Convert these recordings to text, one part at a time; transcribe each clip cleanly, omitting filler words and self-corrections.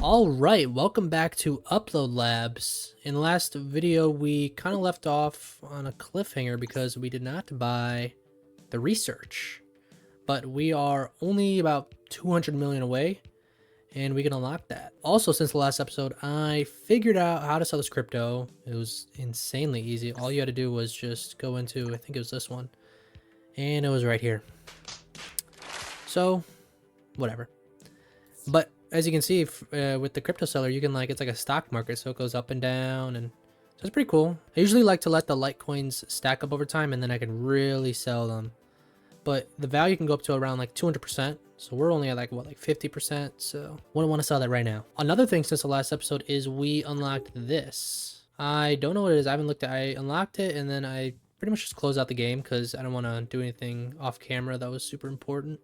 Alright, welcome back to Upload Labs. In the last video, we kind of left off on a cliffhanger because we did not buy the research. But we are only about 200 million away, and we can unlock that. Also, since the last episode, I figured out how to sell this crypto. It was insanely easy. All you had to do was just go into, I think it was this one, and it was right here. So, whatever. But as you can see, with the crypto seller, you can it's like a stock market, so it goes up and down, and so it's pretty cool. I usually like to let the Litecoins stack up over time, and then I can really sell them. But the value can go up to around like 200%, so we're only at like 50%, so wouldn't want to sell that right now. Another thing since the last episode is we unlocked this. I don't know what it is. I haven't looked at it. I unlocked it, and then I pretty much just closed out the game because I don't want to do anything off camera that was super important.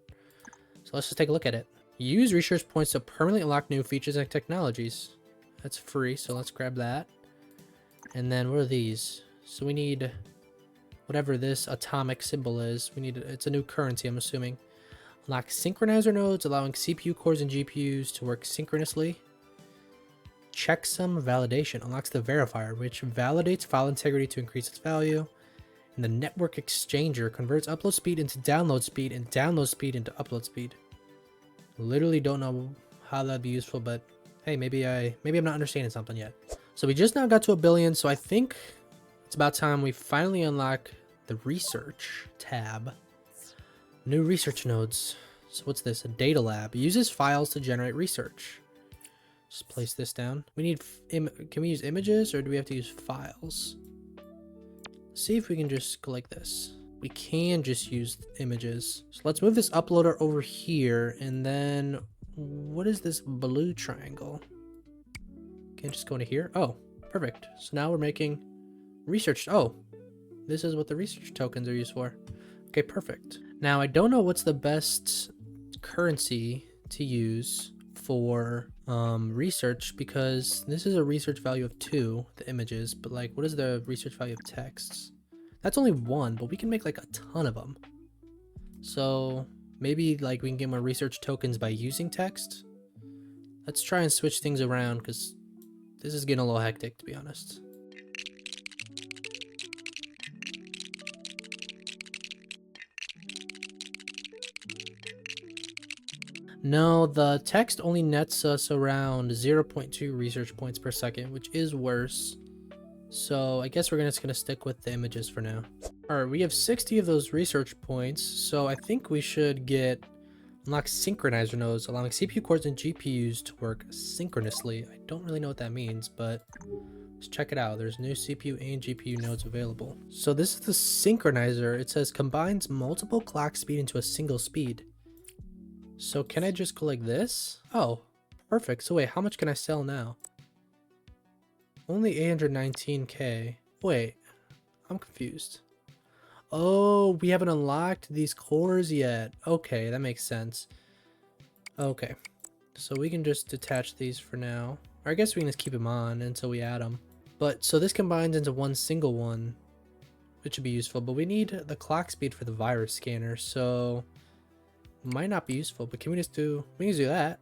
So let's just take a look at it. Use research points to permanently unlock new features and technologies. That's free, so let's grab that. And then what are these? So we need whatever this atomic symbol is. We need it's a new currency, I'm assuming. Unlock synchronizer nodes, allowing CPU cores and GPUs to work synchronously. Checksum validation unlocks the verifier, which validates file integrity to increase its value. And the network exchanger converts upload speed into download speed and download speed into upload speed. Literally don't know how that'd be useful, but hey, maybe I'm not understanding something yet. So we just now got to 1 billion, so I think it's about time we finally unlock the research tab. New research nodes. So what's this? A data lab. It uses files to generate research. Just place this down. We need can we use images, or do we have to use files? See if we can just go like this. We can just use images. So let's move this uploader over here, and then what is this blue triangle? Can't just go into here. Oh, perfect. So now we're making research. Oh, this is what the research tokens are used for. Okay, perfect. Now I don't know what's the best currency to use for research, because this is a research value of 2, the images, but like what is the research value of texts? That's only 1, but we can make like a ton of them. So maybe like we can get more research tokens by using text. Let's try and switch things around because this is getting a little hectic, to be honest. No, the text only nets us around 0.2 research points per second, which is worse. So I guess we're just gonna stick with the images for now. All right, we have 60 of those research points, so I think we should unlock synchronizer nodes, allowing CPU cores and GPUs to work synchronously. I don't really know what that means, but let's check it out. There's new CPU and GPU nodes available. So this is the synchronizer. It says combines multiple clock speed into a single speed. So can I just go like this? Oh, perfect. So wait, how much can I sell now? Only 819k. Wait, I'm confused. Oh, we haven't unlocked these cores yet. Okay, that makes sense. Okay, so we can just detach these for now. Or I guess we can just keep them on until we add them. But so this combines into one single one, which would be useful. But we need the clock speed for the virus scanner, so might not be useful. But can we just do? We can just do that.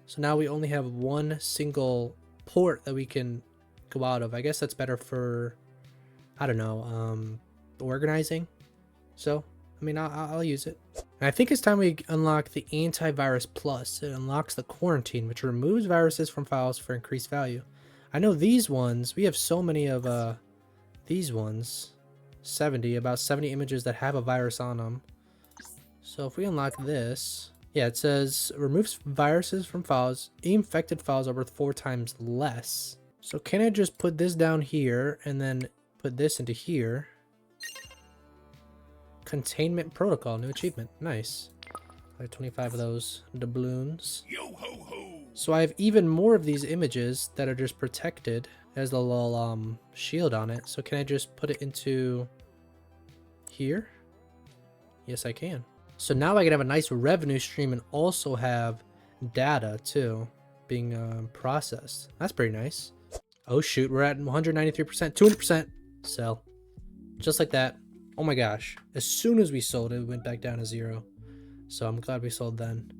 So now we only have one single port that we can go out of. I guess that's better for, I don't know, organizing. So I mean, I'll use it. And I think it's time we unlock the antivirus plus. It unlocks the quarantine, which removes viruses from files for increased value. I know these ones, we have so many of these ones, about 70 images that have a virus on them. So if we unlock this, yeah, it says removes viruses from files. Infected files are worth 4 times less. So can I just put this down here and then put this into here? Containment protocol, new achievement. Nice. I have 25 of those doubloons. Yo ho ho. So I have even more of these images that are just protected. There's the little shield on it. So can I just put it into here? Yes, I can. So now I can have a nice revenue stream and also have data too being processed. That's pretty nice. Oh shoot, we're at 193%, 200%. Sell. Just like that. Oh my gosh. As soon as we sold it, went back down to 0. So I'm glad we sold then.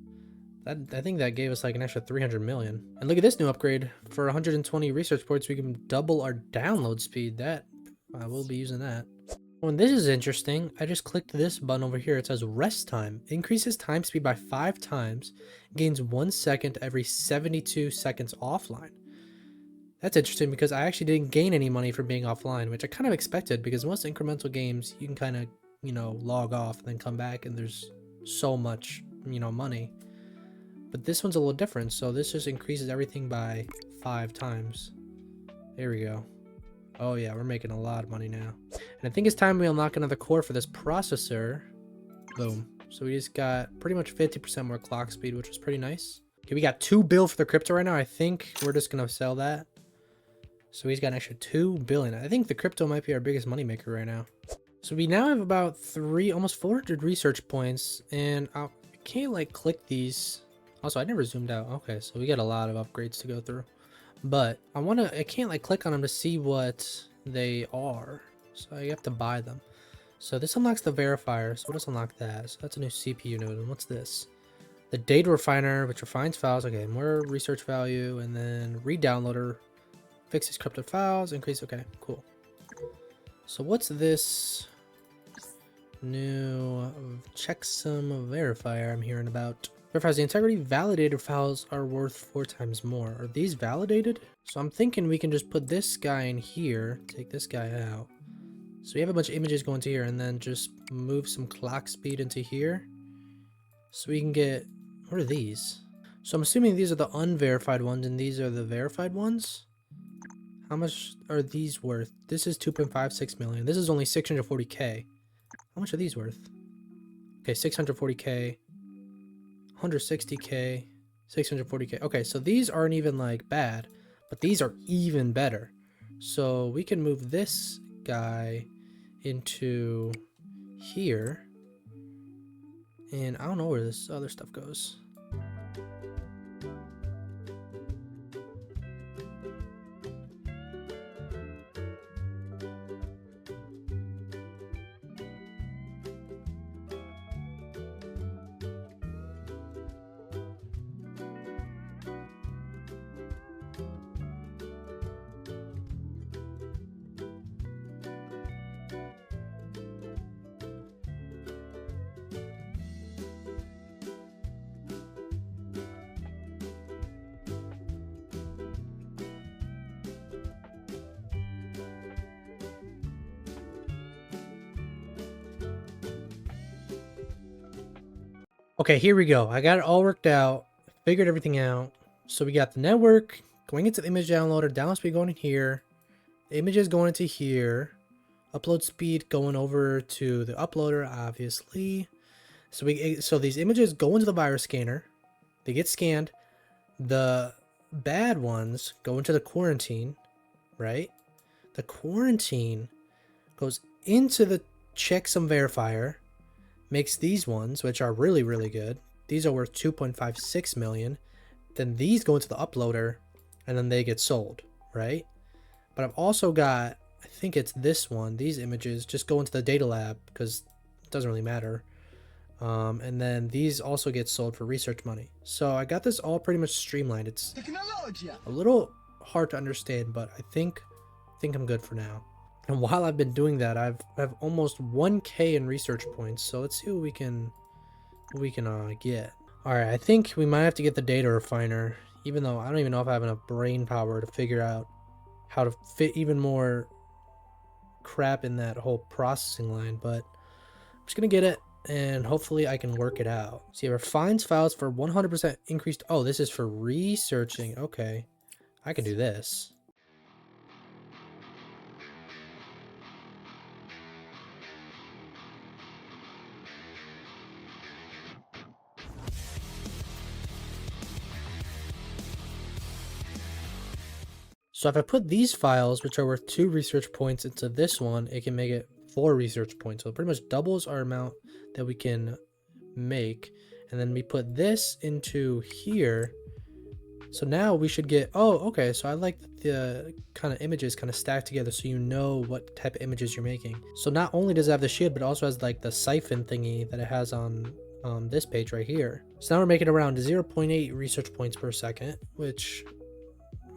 I think that gave us like an extra 300 million. And look at this new upgrade. For 120 research points, we can double our download speed. That I will be using that. Oh, and this is interesting. I just clicked this button over here. It says rest time. Increases time speed by 5 times. Gains 1 second every 72 seconds offline. That's interesting because I actually didn't gain any money for being offline, which I kind of expected because most incremental games, you can kind of, log off and then come back and there's so much, money. But this one's a little different, so this just increases everything by 5 times. There we go. Oh yeah, we're making a lot of money now. And I think it's time we unlock another core for this processor. Boom. So we just got pretty much 50% more clock speed, which was pretty nice. Okay, we got 2 bill for the crypto right now. I think we're just gonna sell that. So he's got an extra 2 billion. I think the crypto might be our biggest moneymaker right now. So we now have about almost 400 research points, and I can't like click these. Also, I never zoomed out. Okay, so we got a lot of upgrades to go through. But I can't like click on them to see what they are. So I have to buy them. So this unlocks the verifier. So let's unlock that. So that's a new CPU node. And what's this? The data refiner, which refines files. Okay, more research value. And then redownloader. Fixes corrupted files. Increase. Okay, cool. So what's this new checksum verifier I'm hearing about? Verifies the integrity. Validated files are worth 4 times more. Are these validated? So I'm thinking we can just put this guy in here, take this guy out. So we have a bunch of images going to here, and then just move some clock speed into here. So we can get, what are these? So I'm assuming these are the unverified ones, and these are the verified ones. How much are these worth? This is 2.56 million. This is only 640k. How much are these worth? Okay, 640k. 160k, 640k. Okay, so these aren't even like bad, but these are even better. So we can move this guy into here, and I don't know where this other stuff goes. Okay, here we go. I got it all worked out, figured everything out. So we got the network going into the image downloader, download speed going in here, the images going into here, upload speed going over to the uploader, obviously. So these images go into the virus scanner, they get scanned, the bad ones go into the quarantine, right? The quarantine goes into the checksum verifier, makes these ones, which are really, really good. These are worth 2.56 million. Then these go into the uploader, and then they get sold, right? But I've also got, I think it's this one, these images just go into the data lab because it doesn't really matter. And then these also get sold for research money. So I got this all pretty much streamlined. It's a little hard to understand, but I think I'm good for now. And while I've been doing that, I've almost 1k in research points. So let's see what we can get. All right, I think we might have to get the data refiner, even though I don't even know if I have enough brain power to figure out how to fit even more crap in that whole processing line. But I'm just gonna get it, and hopefully I can work it out. See, it refines files for 100% increased. Oh, this is for researching. Okay, I can do this. So if I put these files, which are worth 2 research points, into this one, it can make it 4 research points. So it pretty much doubles our amount that we can make. And then we put this into here. So now we should get, oh, okay. So I like the kind of images kind of stacked together so you know what type of images you're making. So not only does it have the shield, but it also has like the siphon thingy that it has on this page right here. So now we're making around 0.8 research points per second, which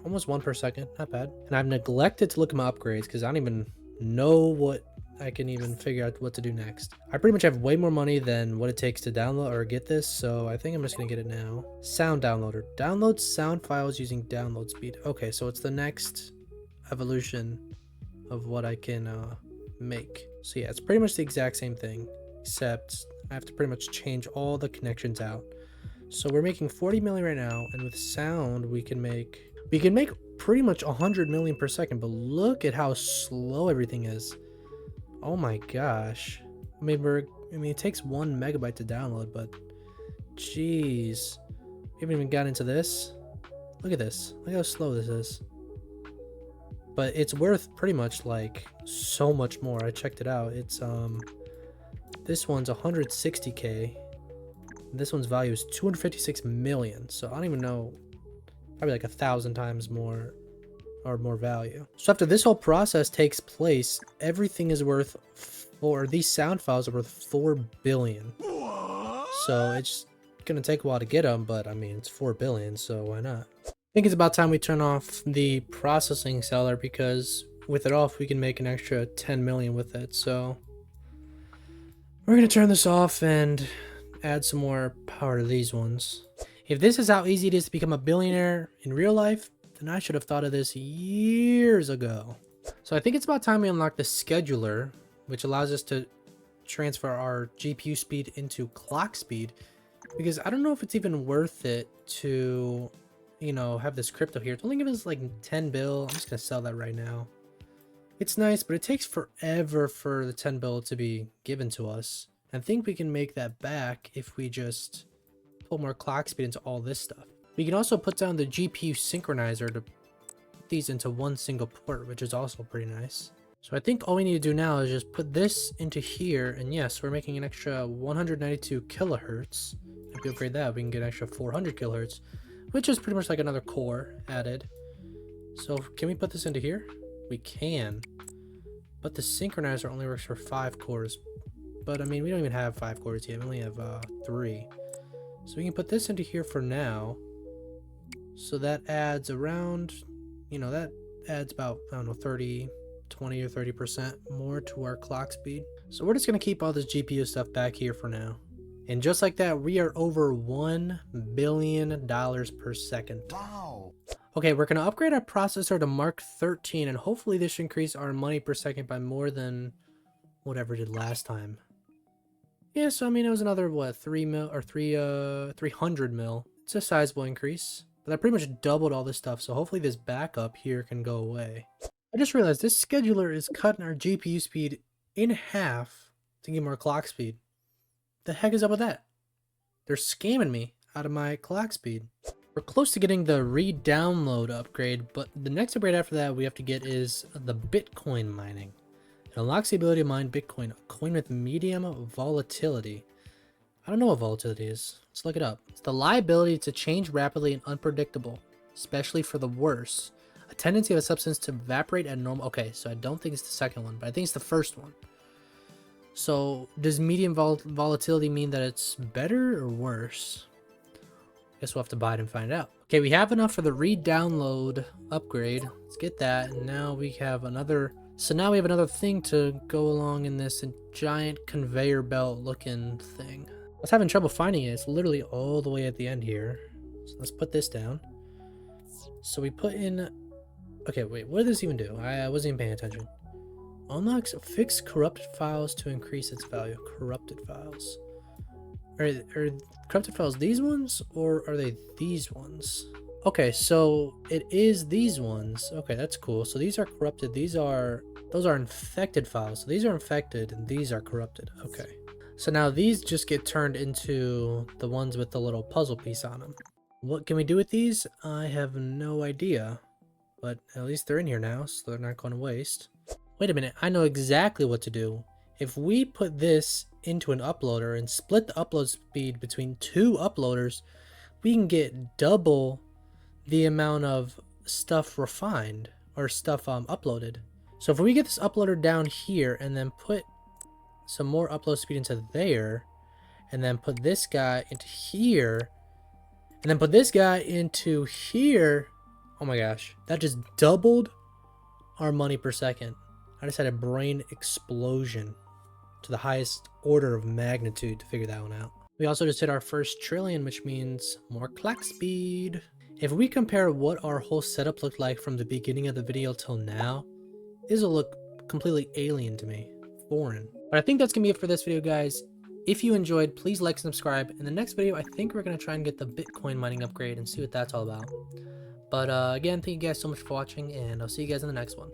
almost 1 per second, not bad. And I've neglected to look at my upgrades because I don't even know what I can even figure out what to do next. I pretty much have way more money than what it takes to download or get this, so I think I'm just gonna get it now. Sound downloader. Download sound files using download speed. Okay, so it's the next evolution of what I can make. So yeah, it's pretty much the exact same thing, except I have to pretty much change all the connections out. So we're making 40 million right now, and with sound we can make pretty much 100 million per second, but look at how slow everything is. Oh my gosh. I mean, it takes 1 megabyte to download, but jeez. We haven't even gotten into this. Look at this. Look how slow this is. But it's worth pretty much like so much more. I checked it out. It's this one's 160k. This one's value is 256 million. So I don't even know, probably like 1,000 times more or more value. So after this whole process takes place, everything is worth these sound files are worth 4 billion. So it's gonna take a while to get them, but I mean, it's 4 billion, so why not? I think it's about time we turn off the processing seller, because with it off, we can make an extra 10 million with it. So we're gonna turn this off and add some more power to these ones. If this is how easy it is to become a billionaire in real life, then I should have thought of this years ago. So I think it's about time we unlock the scheduler, which allows us to transfer our GPU speed into clock speed, because I don't know if it's even worth it to, you know, have this crypto here. It's only giving us like 10 bill. I'm just gonna sell that right now. It's nice, but it takes forever for the 10 bill to be given to us. I think we can make that back if we just put more clock speed into all this stuff. We can also put down the GPU synchronizer to put these into one single port, which is also pretty nice. So I think all we need to do now is just put this into here, and yes, we're making an extra 192 kilohertz. If we upgrade that, we can get an extra 400 kilohertz, which is pretty much like another core added. So can we put this into here? We can, but the synchronizer only works for 5 cores. But I mean, we don't even have 5 cores yet. We only have 3. So we can put this into here for now. So that adds around, you know, that adds about, I don't know, 20 or 30% more to our clock speed. So we're just going to keep all this GPU stuff back here for now. And just like that, we are over $1 billion per second. Wow. Okay, we're going to upgrade our processor to Mark 13, and hopefully this should increase our money per second by more than whatever it did last time. Yeah, so I mean, it was another, what, 300 mil. It's a sizable increase, but I pretty much doubled all this stuff, so hopefully this backup here can go away. I just realized this scheduler is cutting our GPU speed in half to give more clock speed. The heck is up with that? They're scamming me out of my clock speed. We're close to getting the re-download upgrade, but the next upgrade after that we have to get is the Bitcoin mining. It unlocks the ability to mine Bitcoin, a coin with medium volatility. I don't know what volatility is. Let's look it up. It's the liability to change rapidly and unpredictable, especially for the worse. A tendency of a substance to evaporate at normal. Okay, so I don't think it's the second one, but I think it's the first one. So does medium volatility mean that it's better or worse? Guess we'll have to buy it and find out. Okay, we have enough for the re-download upgrade. Let's get that. And now we have another. So now we have another thing to go along in this giant conveyor belt looking thing. I was having trouble finding it. It's literally all the way at the end here. So let's put this down. So we put in. Okay, wait, what did this even do? I wasn't even paying attention. Unlocks fixed corrupted files to increase its value. Corrupted files. Are corrupted files these ones, or are they these ones? Okay, so it is these ones. Okay, that's cool. So these are corrupted. Those are infected files. So these are infected and these are corrupted. Okay. So now these just get turned into the ones with the little puzzle piece on them. What can we do with these? I have no idea. But at least they're in here now, so they're not going to waste. Wait a minute, I know exactly what to do. If we put this into an uploader and split the upload speed between 2 uploaders, we can get double the amount of stuff refined or stuff uploaded. So if we get this uploader down here and then put some more upload speed into there, and then put this guy into here, and then put this guy into here. Oh my gosh, that just doubled our money per second. I just had a brain explosion to the highest order of magnitude to figure that one out. We also just hit our first trillion, which means more clock speed. If we compare what our whole setup looked like from the beginning of the video till now, this will look completely alien to me, foreign. But I think that's gonna be it for this video, guys. If you enjoyed, please like and subscribe. In the next video, I think we're gonna try and get the Bitcoin mining upgrade and see what that's all about. But again, thank you guys so much for watching, and I'll see you guys in the next one.